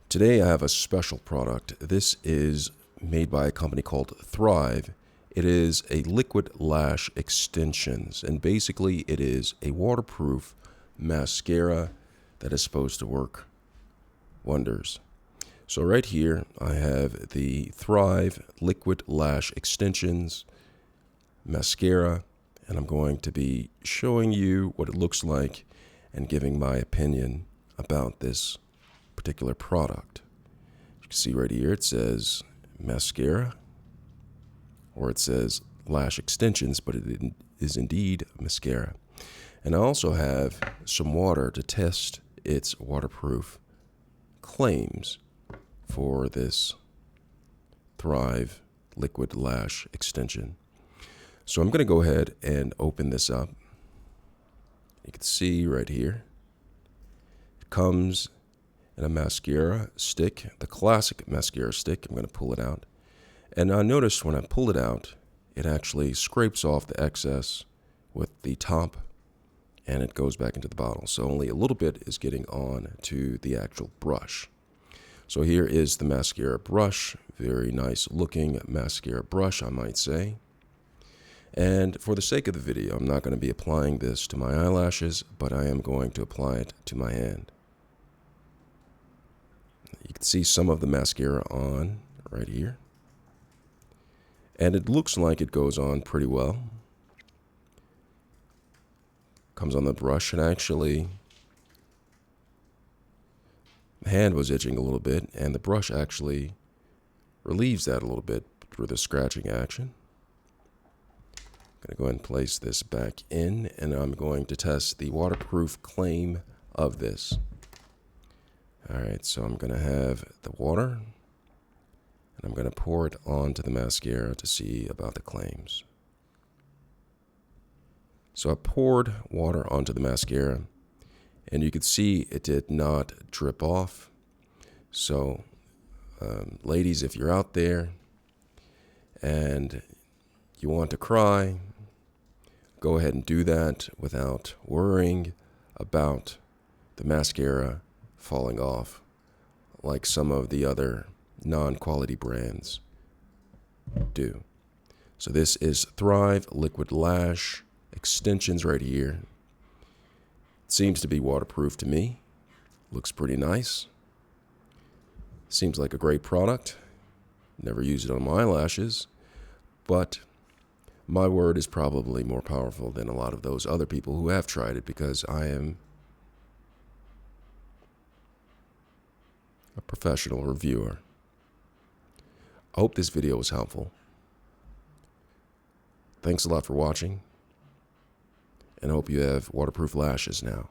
Today I have a special product. This is made by a company called Thrive. It is a liquid lash extensions, and basically it is a waterproof mascara that is supposed to work wonders. So right here I have the Thrive Liquid Lash Extensions mascara, and I'm going to be showing you what it looks like and giving my opinion about this particular product. You can see right here it says mascara, or it says lash extensions, but it is indeed mascara. And I also have some water to test its waterproof claims for this Thrive Liquid Lash Extension. So I'm going to go ahead and open this up. You can see right here it comes in a mascara stick, the classic mascara stick. I'm going to pull it out. And I noticed when I pull it out, it actually scrapes off the excess with the top and it goes back into the bottle. So only a little bit is getting on to the actual brush. So here is the mascara brush. Very nice looking mascara brush, I might say. And for the sake of the video, I'm not going to be applying this to my eyelashes, but I am going to apply it to my hand. You can see some of the mascara on right here. And it looks like it goes on pretty well. Comes on the brush, and actually my hand was itching a little bit, and the brush actually relieves that a little bit through the scratching action. I'm going to go ahead and place this back in, and I'm going to test the waterproof claim of this. Alright, so I'm going to have the water, and I'm going to pour it onto the mascara to see about the claims. So I poured water onto the mascara, and you can see it did not drip off. So, ladies, if you're out there and you want to cry, go ahead and do that without worrying about the mascara falling off like some of the other non-quality brands do. So this is Thrive Liquid Lash Extensions right here. It seems to be waterproof to me. Looks pretty nice. Seems like a great product. Never use it on my eyelashes, but my word is probably more powerful than a lot of those other people who have tried it, because I am a professional reviewer. I hope this video was helpful. Thanks a lot for watching, and I hope you have waterproof lashes now.